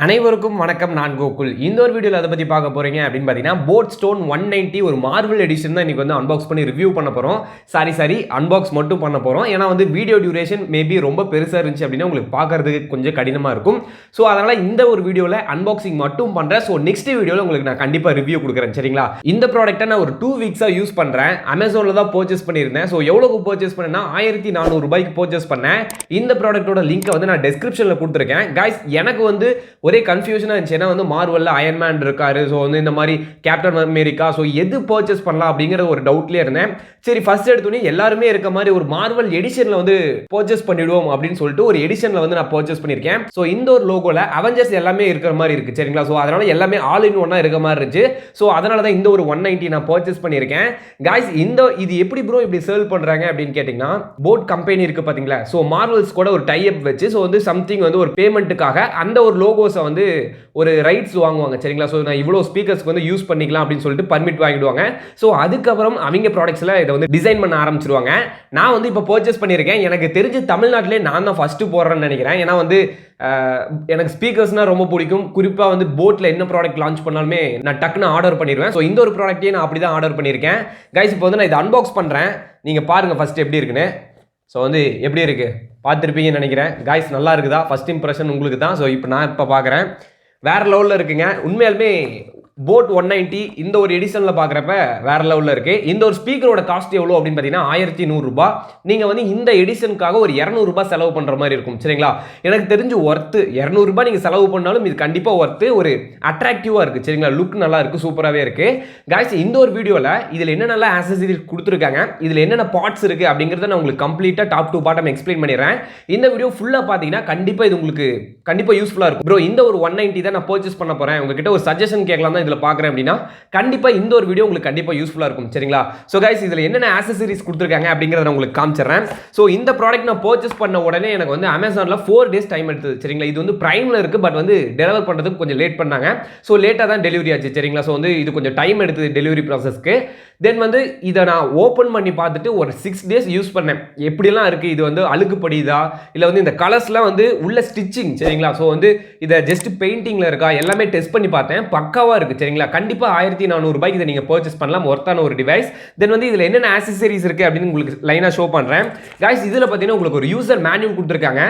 அனைவருக்கும் வணக்கம். நான் கோகுல். இந்த ஒரு வீடியோல எத பத்தி பார்க்க போறீங்க அப்படின்னு பார்த்தீங்கன்னா, போட் ஸ்டோன் 190 ஒரு மார்வல் எடிஷன் தான் இன்னைக்கு வந்து அன்பாக்ஸ் பண்ணி ரிவ்யூ பண்ண போறோம். சாரி அன்பாக்ஸ் மட்டும் பண்ண போறோம். ஏன்னா வந்து வீடியோ டியூரேஷன் மேபி ரொம்ப பெருசா இருந்துச்சு அப்படின்னா உங்களுக்கு பார்க்கறதுக்கு கொஞ்சம் கடினமா இருக்கும். ஸோ அதனால இந்த ஒரு வீடியோல அன்பாக்சிங் மட்டும் பண்றேன். ஸோ நெக்ஸ்ட் வீடியோல உங்களுக்கு நான் கண்டிப்பா ரிவ்யூ கொடுக்குறேன். சரிங்களா? இந்த ப்ராடக்ட்டை நான் ஒரு 2 வீக்ஸா யூஸ் பண்றேன். அமேசான்ல தான் பர்ச்சேஸ் பண்ணியிருந்தேன். ஸோ எவ்வளவுக்கு பர்ச்சேஸ் பண்ணேன்னா ₹1400 பர்ச்சேஸ் பண்ணேன். இந்த ப்ராடக்ட்டோட லிங்க் வந்து நான் டிஸ்கிரிப்ஷன்ல கொடுத்துருக்கேன். கைஸ் எனக்கு வந்து ஒரே கன்ஃபியூஷனா இருந்துச்சு. ஏன்னா வந்து மார்வல்ல அயர்ன் மேன் இருக்காரு. ஸோ வந்து இந்த மாதிரி கேப்டன் அமெரிக்கா. ஸோ எது பர்ச்சேஸ் பண்ணலாம் அப்படிங்கிற ஒரு டவுட்லேயே இருந்தேன். சரி ஃபர்ஸ்ட் எடுத்தோன்னே எல்லாருமே இருக்க மாதிரி ஒரு மார்வல் எடிஷன்ல வந்து பர்ச்சேஸ் பண்ணிடுவோம் அப்படின்னு சொல்லிட்டு ஒரு எடிஷன்ல வந்து நான் பர்ச்சேஸ் பண்ணியிருக்கேன். ஸோ இந்த ஒரு லோகோல அவெஞ்சர்ஸ் எல்லாமே இருக்கிற மாதிரி இருக்கு. சரிங்களா? ஸோ அதனால எல்லாமே ஆல் இன் ஒன்னா இருக்க மாதிரி இருந்துச்சு. ஸோ அதனால தான் இந்த ஒரு 190 நான் பர்ச்சேஸ் பண்ணியிருக்கேன். காய்ஸ் இது எப்படி ப்ரோ இப்படி சேல் பண்றாங்க அப்படின்னு கேட்டீங்கன்னா, போட் கம்பெனி இருக்கு பாத்தீங்களா? ஸோ மார்வல்ஸ் கூட ஒரு டை அப் வச்சு ஸோ வந்து சம்திங் வந்து ஒரு பேமெண்ட்டுக்காக அந்த ஒரு லோகோஸை வந்து ஒரு ரைட்ஸ் வாங்குவாங்க. சரிங்களா? ஸோ நான் இவ்வளோ ஸ்பீக்கர்ஸ்க்கு வந்து யூஸ் பண்ணிக்கலாம் அப்படின்னு சொல்லிட்டு பர்மிட் வாங்கிடுவாங்க. ஸோ அதுக்கப்புறம் அவங்க ப்ராடக்ட்ஸ்ல இதை வந்து டிசைன் பண்ண ஆரம்பிச்சிருவாங்க. நான் வந்து இப்போ பர்ச்சேஸ் பண்ணியிருக்கேன். எனக்கு தெரிஞ்சு தமிழ்நாட்டிலே நான் தான் ஃபர்ஸ்ட் போடுறேன்னு நினைக்கிறேன். ஏன்னா வந்து எனக்கு ஸ்பீக்கர்ஸ்னா ரொம்ப பிடிக்கும். குறிப்பாக வந்து போட்டில் என்ன ப்ராடக்ட் லான்ச் பண்ணாலுமே நான் டக்குன்னு ஆர்டர் பண்ணிடுவேன். ஸோ இந்த ஒரு ப்ராடக்ட்டையே நான் அப்படி தான் ஆர்டர் பண்ணியிருக்கேன். கைஸ் இப்போ வந்து நான் இதை அன்பாக்ஸ் பண்ணுறேன். நீங்கள் பாருங்கள் ஃபர்ஸ்ட் எப்படி இருக்குன்னு. ஸோ வந்து எப்படி இருக்கு பார்த்துருப்பீங்கன்னு நினைக்கிறேன். கைஸ் நல்லா இருக்குதா? ஃபர்ஸ்ட் இம்ப்ரெஷன் உங்களுக்கு தான். ஸோ இப்போ நான் இப்போ பார்க்குறேன். வேற லெவலில் இருக்குங்க. உண்மையாலுமே போட் 190 இந்த ஒரு எடிஷனில் பார்க்குறப்ப வேற லெவலில் இருக்கு. இந்த ஒரு ஸ்பீக்கரோட காஸ்ட் எவ்வளோ அப்படின்னு பார்த்தீங்கன்னா ₹1100. நீங்கள் வந்து இந்த எடிஷனுக்காக ஒரு ₹200 செலவு பண்ணுற மாதிரி இருக்கும். சரிங்களா? எனக்கு தெரிஞ்சு ஒர்த்து ₹200 நீங்கள் செலவு பண்ணாலும் இது கண்டிப்பாக ஒர்த்து. ஒரு அட்ராக்டிவாக இருக்குது. சரிங்களா? லுக் நல்லா இருக்குது. சூப்பராகவே இருக்குது. காய்ஸ் இந்த ஒரு வீடியோவில் இதில் என்னென்ன ஆக்சசரிஸ் கொடுத்துருக்காங்க, இதில் என்னென்ன பார்ட்ஸ் இருக்குது அப்படிங்கிறத நான் உங்களுக்கு கம்ப்ளீட்டாக டாப் டு பாட்டம் எக்ஸ்பிளைன் பண்ணிடுறேன். இந்த வீடியோ ஃபுல்லாக பார்த்தீங்கன்னா கண்டிப்பாக இது உங்களுக்கு கண்டிப்பாக யூஸ்ஃபுல்லாக இருக்கும். ப்ரோ இந்த ஒரு 190 தான் நான் பர்ச்சேஸ் பண்ண போகிறேன், உங்ககிட்ட ஒரு சஜஷன் கேட்கலாம் தான் இதில் பார்க்குறேன் அப்படின்னா கண்டிப்பாக இந்த ஒரு வீடியோ உங்களுக்கு கண்டிப்பாக யூஸ்ஃபுல்லாக இருக்கும். சரிங்களா? ஸோ கைஸ் இதில் என்னென்ன ஆக்சசரிஸ் கொடுத்துருக்காங்க அப்படிங்கிறத நான் உங்களுக்கு காமிச்சிடுறேன். ஸோ இந்த ப்ராடக்ட் நான் பர்ச்சேஸ் பண்ண உடனே எனக்கு வந்து அமேசானில் 4 days டைம் எடுத்தது. சரிங்களா? இது வந்து பிரைமில் இருக்குது. பட் வந்து டெலிவர் பண்ணுறதுக்கு கொஞ்சம் லேட் பண்ணாங்க. ஸோ லேட்டாக தான் டெலிவரி ஆச்சு. சரிங்களா? ஸோ வந்து இது கொஞ்சம் டைம் எடுத்தது டெலிவரி ப்ராசஸ்க்கு. தென் வந்து இதை நான் ஓப்பன் பண்ணி பார்த்துட்டு ஒரு 6 days யூஸ் பண்ணேன். எப்படிலாம் இருக்குது, இது வந்து அழுக்கு படியுதா, இல்லை வந்து இந்த கலர்ஸ்லாம் வந்து உள்ள ஸ்டிச்சிங். சரிங்களா? ஸோ வந்து இதை ஜஸ்ட் பெயிண்டிங்கில் இருக்கா எல்லாமே டெஸ்ட் பண்ணி பார்த்தேன். பக்காவாக இருக்குது. சரிங்களா? கண்டிப்பாக ₹1400 இதை நீங்கள் பர்ச்சேஸ் பண்ணலாம். ஒர்த்தான ஒரு டிவைஸ். தென் வந்து இதில் என்னென்ன ஆக்சசரிஸ் இருக்குது அப்படின்னு உங்களுக்கு லைனாக ஷோ பண்ணுறேன். காய்ஸ் இதில் பார்த்தீங்கன்னா உங்களுக்கு ஒரு யூசர் மேனுவல் கொடுத்துருக்காங்க.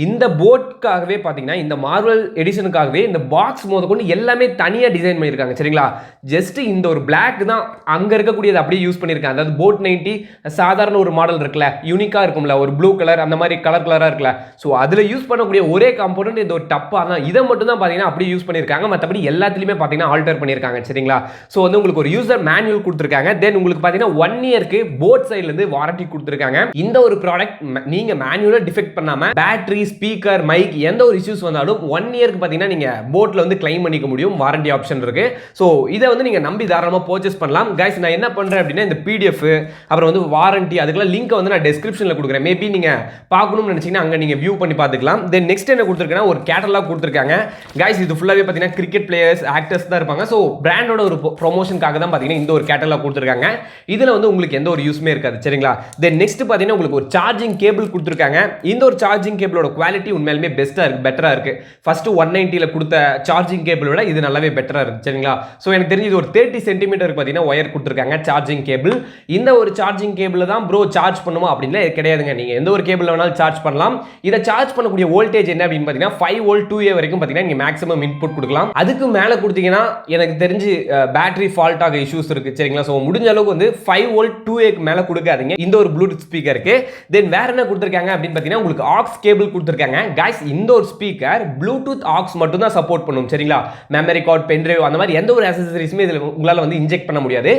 இந்த போட்காகவே பார்த்தீங்கன்னா இந்த மார்வல் எடிஷனுக்காகவே இந்த பாக்ஸ் முதற்கொண்டு எல்லாமே தனியாக டிசைன் பண்ணியிருக்காங்க. சரிங்களா? ஜஸ்ட் இந்த ஒரு பிளாக் தான் அங்கே இருக்கக்கூடியது அப்படியே யூஸ் பண்ணியிருக்காங்க. அதாவது போட் 90 சாதாரண ஒரு மாடல் இருக்குல்ல, யூனிக்காக இருக்கும்ல, ஒரு ப்ளூ கலர் அந்த மாதிரி கலராக இருக்குல்ல, ஸோ அதில் யூஸ் பண்ணக்கூடிய ஒரே காம்போனன்ட் இந்த ஒரு டப்பாக தான். இதை மட்டும் தான் பார்த்தீங்கன்னா அப்படியே யூஸ் பண்ணியிருக்காங்க. மற்றபடி எல்லாத்துலேயுமே பார்த்தீங்கன்னா ஆல்டர் பண்ணியிருக்காங்க. சரிங்களா? ஸோ வந்து உங்களுக்கு ஒரு யூசர் மேனுவல் கொடுத்துருக்காங்க. தென் உங்களுக்கு பார்த்தீங்கன்னா 1 yearக்கு போட் சைட்லேருந்து வாரண்டி கொடுத்துருக்காங்க. இந்த ஒரு ப்ராடக்ட் நீங்கள் மேனுவலாக டிஃபெக்ட் பண்ணாமல் பேட்டரி, ஸ்பீக்கர், மைக் எந்த ஒரு இஷ்யூஸ் வந்தாலும் 1 yearக்கு பார்த்தீங்கன்னா நீங்கள் போட்டில் வந்து கிளைம் பண்ணிக்க முடியும். வாரண்டி ஆப்ஷன் இருக்கு. ஸோ இதை வந்து நீங்கள் நம்பி தாராளமாக பர்ச்சேஸ் பண்ணலாம். கைஸ் நான் என்ன பண்ணுறேன் அப்படின்னா இந்த பிடிஎஃப் அப்புறம் வந்து வாரண்டி அதுக்கெல்லாம் லிங்க் வந்து நான் டிஸ்கிரிப்ஷனில் கொடுக்குறேன். மேபி நீங்கள் பார்க்கணும்னு நினச்சிங்கன்னா அங்கே நீங்கள் வியூ பண்ணி பார்த்துக்கலாம். தென் நெக்ஸ்ட் என்ன கொடுத்துருக்கேன்னா ஒரு கேட்டலாக் கொடுத்துருக்காங்க. கைஸ் இது ஃபுல்லாகவே பார்த்தீங்கன்னா கிரிக்கெட் பிளேயர்ஸ், ஆக்டர்ஸ் தான் இருப்பாங்க. ஸோ பிராண்டோட ஒரு ப்ரொமோஷனுக்காக தான் பார்த்தீங்கன்னா இந்த ஒரு கேட்டலாக் கொடுத்துருக்காங்க. இதில் வந்து உங்களுக்கு எந்த ஒரு யூஸ்மே இருக்காது. சரிங்களா? தென் நெக்ஸ்ட் பார்த்தீங்கன்னா உங்களுக்கு ஒரு சார்ஜிங் கேபிள் கொடுத்துருக்காங்க. இந்த ஒரு சார்ஜிங் கேபிளோட குவாலிட்டி உண்மையிலுமே பெஸ்ட்டாக இருக்குது, பெட்டராக இருக்குது. ஃபர்ஸ்ட் 190ல கொடுத்த சார்ஜிங் கேபிள் விட இது நல்லாவே பெட்டராக இருக்குது. சரிங்களா? ஸோ எனக்கு தெரிஞ்சு இது ஒரு 30 சென்டிமீட்டருக்கு பார்த்தீங்கன்னா ஒயர் கொடுத்துருக்காங்க சார்ஜிங் கேபிள். இந்த ஒரு சார்ஜிங் கேபிள் தான் ப்ரோ சார்ஜ் பண்ணுமா அப்படின்னா கிடையாதுங்க. நீங்கள் எந்த ஒரு கேபிள் வேணாலும் சார்ஜ் பண்ணலாம். இதை சார்ஜ் பண்ணக்கூடிய வோல்டேஜ் என்ன அப்படின்னு பார்த்தீங்கன்னா 5 volt 2A வரைக்கும் பார்த்தீங்கன்னா நீங்கள் மேக்ஸிமம் இன்புட் கொடுக்கலாம். அதுக்கு மேலே கொடுத்தீங்கன்னா எனக்கு தெரிஞ்சு பேட்டரி ஃபால்ட் ஆக இஷ்யூஸ் இருக்குது. சரிங்களா? ஸோ முடிஞ்ச அளவுக்கு வந்து 5 volt 2Aக்கு மேலே கொடுக்காதீங்க இந்த ஒரு ப்ளூடூத் ஸ்பீக்கருக்கு. தென் வேற என்ன கொடுத்துருக்காங்க அப்படின்னு பார்த்தீங்கன்னா உங்களுக்கு ஆக்ஸ் கேபிள் கொடுத்துருக்காங்க. கைஸ் இந்த ஒரு ஸ்பீக்கர் ப்ளூடூத் ஆக்ஸ் மட்டும் தான் சப்போர்ட் பண்ணும். சரிங்களா? மெமரி கார்டு, பென்ட்ரைவ் அந்த மாதிரி எந்த ஒரு ஆக்சசரிஸுமே இதில் உங்களால் வந்து இன்ஜெக்ட் பண்ண முடியாது.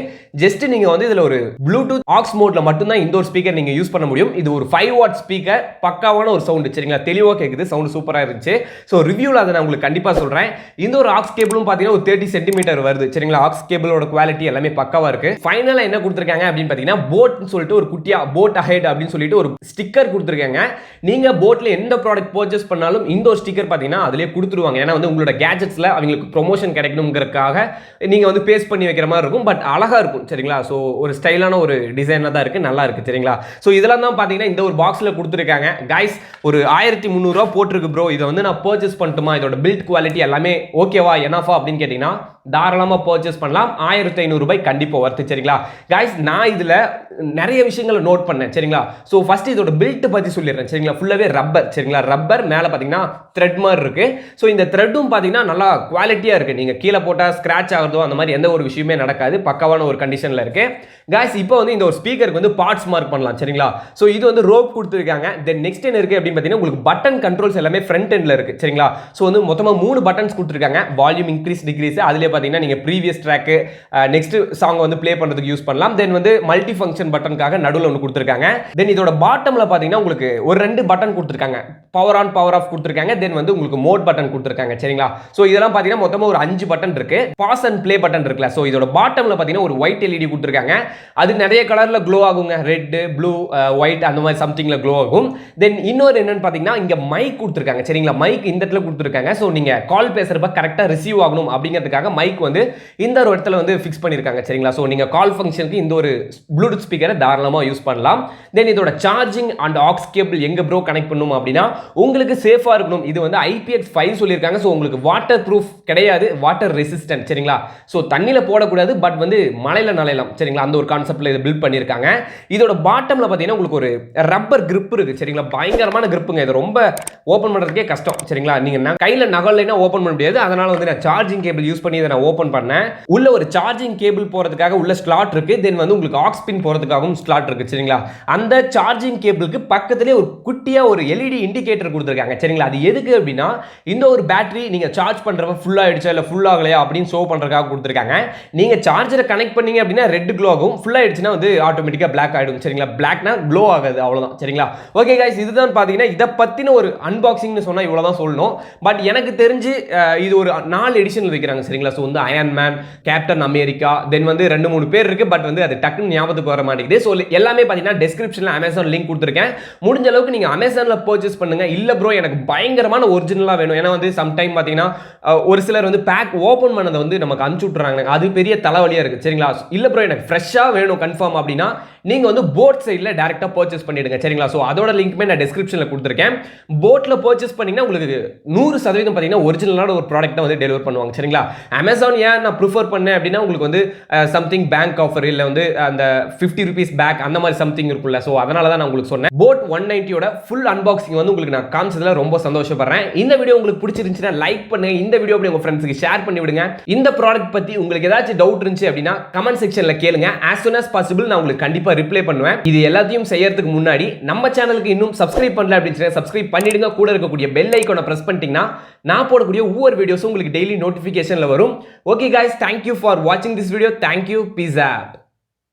ஜஸ்ட் நீங்க வந்து இதில் ஒரு ப்ளூடூத் ஆக்ஸ் மோட்ல மட்டும் தான் இந்த ஒரு ஸ்பீக்கர் நீங்க யூஸ் பண்ண முடியும். இது ஒரு 5 watt ஸ்பீக்கர், பக்காவான ஒரு சவுண்ட். சரிங்களா? தெளிவாக கேட்குது, சவுண்ட் சூப்பராக இருந்துச்சு. ஸோ ரிவ்யூவில் அதை நான் உங்களுக்கு கண்டிப்பாக சொல்கிறேன். இந்த ஒரு ஆக்ஸ் கேபிளும் பார்த்தீங்கன்னா ஒரு 30 சென்டிமீட்டர் வருது சரிங்களா. ஆக்ஸ் கேபிளோட குவாலிட்டி எல்லாமே பக்காவா இருக்கு. ஃபைனலா என்ன கொடுத்திருக்காங்க அப்படின்னு பாத்தீங்கன்னா போட்னு சொல்லிட்டு ஒரு குட்டியா போட் அஹெட் அப்படின்னு சொல்லிட்டு ஒரு ஸ்டிக்கர் கொடுத்திருக்காங்க. நீங்க போட்ல எந்த ப்ராடக்ட் பர்ச்சேஸ் பண்ணாலும் இந்த ஒரு ஸ்டிக்கர் பாத்தீங்கன்னா அதிலே கொடுத்துருவாங்க. ஏன்னா வந்து உங்களோட கேஜெட்ஸ்ல அவங்களுக்கு ப்ரொமோஷன் கிடைக்கணுங்கிறதுக்காக நீங்க வந்து பேஸ்ட் பண்ணி வைக்கிற மாதிரி இருக்கும். பட் அழகா இருக்கும் சரிங்களா. ஸோ ஒரு ஸ்டைலான ஒரு டிசைனா தான் இருக்கு, நல்லா இருக்கு சரிங்களா. ஸோ இதெல்லாம் தான் பாத்தீங்கன்னா இந்த ஒரு பாக்ஸ்ல கொடுத்துருக்காங்க. கைஸ் ஒரு 1300 ரூபா போட்டிருக்கு ப்ரோ, இதை வந்து நான் பர்ச்சேஸ் பண்ணட்டுமா, இதோட பில்ட் குவாலிட்டி எல்லாமே ஓகேவா எனஃபா அப்படின்னு கேட்டீங்கன்னா தாராளமா பர்ச்சேஸ் பண்ணலாம். 1500 ரூபாய் கண்டிப்பா வர்த்து சரிங்களா. கைஸ் நான் இதுல நிறைய விஷயங்களை நோட் பண்ணேன் சரிங்களா. ஸோ ஃபர்ஸ்ட் இதோட பில்ட் பத்தி சொல்லிடுறேன் சரிங்களா. ஃபுல்லாவே ரப்பர் சரிங்களா. ரப்பர் மேல பாத்தீங்கன்னா த்ரெட் மாதிரி இருக்கு. ஸோ இந்த த்ரெட்டும் பாத்தீங்கன்னா நல்லா குவாலிட்டியா இருக்கு. நீங்க கீழே போட்டா ஸ்கிராச் ஆகுறதோ அந்த மாதிரி எந்த ஒரு விஷயமே நடக்காது, பக்காவான ஒரு கண்டிஷன்ல இருக்கு. கைஸ் இப்போ வந்து இந்த ஒரு ஸ்பீக்கருக்கு வந்து பார்ட்ஸ் மார்க் பண்ணலாம் சரிங்களா. ஸோ இது வந்து ரோப் கொடுத்துருக்காங்க. தென் நெக்ஸ்ட் என்ன இருக்கு அப்படின்னு பார்த்தீங்கன்னா உங்களுக்கு பட்டன் கண்ட்ரோல்ஸ் எல்லாமே ஃப்ரண்ட் எண்ட்ல இருக்கு சரிங்களா. ஸோ வந்து மொத்தமாக 3 பட்டன்ஸ் கொடுத்துருக்காங்க. வால்யூம் இன்க்ரீஸ் டிக்ரீஸ், அதிலே பார்த்தீங்கன்னா நீங்கள் ப்ரீவியஸ் ட்ராக்கு நெக்ஸ்ட் சாங் வந்து ப்ளே பண்ணுறதுக்கு யூஸ் பண்ணலாம். தென் வந்து மல்டி ஃபங்க்ஷன் பட்டனுக்காக நடுவில் ஒன்று கொடுத்துருக்காங்க. தென் இதோட பாட்டமில் பார்த்தீங்கன்னா உங்களுக்கு ஒரு 2 பட்டன் கொடுத்துருக்காங்க. பவர் ஆன் பவர் ஆஃப் கொடுத்துருக்காங்க. தென் வந்து உங்களுக்கு மோட் பட்டன் கொடுத்துருக்காங்க சரிங்களா. ஸோ இதெல்லாம் பார்த்தீங்கன்னா மொத்தமாக ஒரு 5 பட்டன் இருக்கு. பாஸ் அண்ட் ப்ளே பட்டன் இருக்குல்ல. ஸோ இதோட பாட்டமில் பார்த்தீங்கன்னா ஒரு ஒயிட் எல்இடி கொடுத்துருக்காங்க. அது நிறைய கலர்ல க்ளோ ஆகுங்க. ரெட், ப்ளூ, ஒயிட் அந்த மாதிரி சம்திங்ல க்ளோ ஆகும். தென் இன்னொரு என்னன்னு பாத்தீங்கன்னா இங்க மைக் கொடுத்துருக்காங்க சரிங்களா. மைக் இந்த இடத்துல கொடுத்துருக்காங்க. ஸோ நீங்க கால் பேசுறப்ப கரெக்டா ரிசீவ் ஆகணும் அப்படிங்கிறதுக்காக மைக் வந்து இந்த ஒரு இடத்துல வந்து ஃபிக்ஸ் பண்ணிருக்காங்க சரிங்களா. ஸோ நீங்க கால் ஃபங்க்ஷனுக்கு இந்த ஒரு ப்ளூடூத் ஸ்பீக்கரை தாராளமா யூஸ் பண்ணலாம். தென் இதோட சார்ஜிங் அண்ட் ஆக்ஸ் கேபிள் எங்க ப்ரோ கனெக்ட் பண்ணும் அப்படின்னா உங்களுக்கு சேஃபா இருக்கணும். இது வந்து IPX5 சொல்லியிருக்காங்க. ஸோ உங்களுக்கு வாட்டர் ப்ரூஃப் கிடையாது, வாட்டர் ரெசிஸ்டன்ட் சரிங்களா. ஸோ தண்ணியில போடக்கூடாது, பட் வந்து மழையில நனையலாம் சரிங்களா. அந்த ஒரு கான்செப்ட்ல இதை பில்ட் பண்ணியிருக்காங்க. இதோட பாட்டம்ல பார்த்தீங்கன்னா உங்களுக்கு ஒரு ரப்பர் கிரிப் இருக்கு சரிங்களா. பயங்கரமான கிரிப்புங்க. இது ரொம்ப ஓப்பன் பண்ணுறதுக்கே கஷ்டம் சரிங்களா. நீங்கள் கையில் நகலைனா ஓப்பன் பண்ண முடியாது. அதனால வந்து நான் சார்ஜிங் கேபிள் யூஸ் பண்ணி இதை நான் ஓப்பன் பண்ணேன். உள்ள ஒரு சார்ஜிங் கேபிள் போகிறதுக்காக உள்ள ஸ்லாட் இருக்கு. தென் வந்து உங்களுக்கு ஆக்ஸ் பின் போகிறதுக்காகவும் ஸ்லாட் இருக்கு சரிங்களா. அந்த சார்ஜிங் கேபிளுக்கு பக்கத்திலே ஒரு குட்டியாக ஒரு LED இண்டிகேட்டர் கொடுத்துருக்காங்க சரிங்களா. அது எதுக்கு அப்படின்னா இந்த ஒரு பேட்டரி நீங்கள் சார்ஜ் பண்ணுறப்ப ஃபுல் ஆயிடுச்சா இல்லை ஃபுல் ஆகலையா அப்படின்னு ஷோ பண்ணுறதுக்காக கொடுத்துருக்காங்க. நீங்கள் சார்ஜரை கனெக்ட் பண்ணீங்க அப்படின்னா ரெட் க்ளோ ஆகும், ஃபுல் ஆயிடுச்சுன்னா வந்து ஆட்டோமேட்டிக்கா பிளாக் ஆயிடும் சரிங்களா. பிளாக்னா க்ளோ ஆகாது, அவ்வளவுதான் சரிங்களா. ஓகே கைஸ், இதுதான் பாத்தீங்கன்னா இத பத்தின ஒரு அன்பாக்சிங்னு சொன்னா இவ்வளவுதான் சொல்லணும். பட் எனக்கு தெரிஞ்சு இது ஒரு 4 எடிஷன்ல வைக்கிறாங்க சரிங்களா. ஸோ வந்து அயர்ன் மேன், கேப்டன் அமெரிக்கா, தென் வந்து 2-3 பேர் இருக்கு. பட் வந்து அது டக்குன்னு ஞாபகத்துக்கு வர மாட்டேங்குது. ஸோ எல்லாமே பாத்தீங்கன்னா டெஸ்கிரிப்ஷன்ல அமேசான் லிங்க் கொடுத்துருக்கேன். முடிஞ்ச அளவுக்கு நீங்க அமேசான்ல பர்ச்சேஸ் பண்ணுங்க. இல்ல ப்ரோ எனக்கு பயங்கரமான ஒரிஜினலா வேணும், ஏன்னா வந்து சம்டைம் பாத்தீங்கன்னா ஒரு சிலர் வந்து பேக் ஓபன் பண்ணதை வந்து நமக்கு அனுப்பிச்சு விட்டுறாங்க, அது பெரிய தலைவலியா இருக்கு சரிங்களா. இல்ல ப்ரோ எனக்கு ஃப்ரெஷ்ஷா வேணும் கன்ஃபார்ம் அப்படின்னா நீங்க வந்து போட் சைடுல டைரக்டா பர்ச்சேஸ் பண்ணிடுங்க சரிங்களா. சோ அதோட லிங்க்மே நான் டிஸ்கிரிப்ஷன்ல கொடுத்திருக்கேன். போட்ல பர்ச்சேஸ் பண்ணீங்கன்னா உங்களுக்கு 100% பாத்தீங்கன்னா ஒரிஜினலான ஒரு ப்ராடக்ட் வந்து டெலிவர் பண்ணுவாங்க சரிங்களா. அமேசான் ஏன் நான் ப்ரிஃபர் பண்ணேன் அப்படின்னா உங்களுக்கு வந்து சம்திங் பேங்க் ஆஃபர் இல்ல வந்து அந்த 50 ரூபீஸ் பேக் அந்த மாதிரி சம்திங் இருக்குல்ல. சோ அதனால தான் நான் உங்களுக்கு சொன்னேன். போட் 190யோட ஃபுல் அன்பாக்சிங் வந்து உங்களுக்கு நான் காமிச்சதுல ரொம்ப சந்தோஷப்படுறேன். இந்த வீடியோ உங்களுக்கு பிடிச்சிருந்துச்சுன்னா லைக் பண்ணுங்க. இந்த வீடியோ அப்படியே உங்க ஃப்ரெண்ட்ஸ்க்கு ஷேர் பண்ணி விடுங்க. இந்த ப்ராடக்ட் பத்தி உங்களுக்கு ஏதாச்சும் டவுட் இருந்துச்சு அப்படின்னா கமெண்ட் செக்ஷன்ல கேளுங்க. as soon as possible நான் உங்களுக்கு கண்டிப்பா ரிப்ளை பண்ணுவேன். இது எல்லாத்தையும் செய்யறதுக்கு முன்னாடி நம்ம சேனலுக்கு இன்னும் சப்ஸ்கிரைப் பண்ணல அப்படின்னு சப்ஸ்கிரைப் பண்ணிடுங்க. கூட இருக்கக்கூடிய பெல் ஐகானை பிரஸ் பண்ணிட்டீங்கன்னா நான் போடக்கூடிய ஒவ்வொரு வீடியோஸும் உங்களுக்கு டெய்லி நோட்டிபிகேஷன்ல வரும். Okay guys, thank you for watching this video. Thank you. Peace out.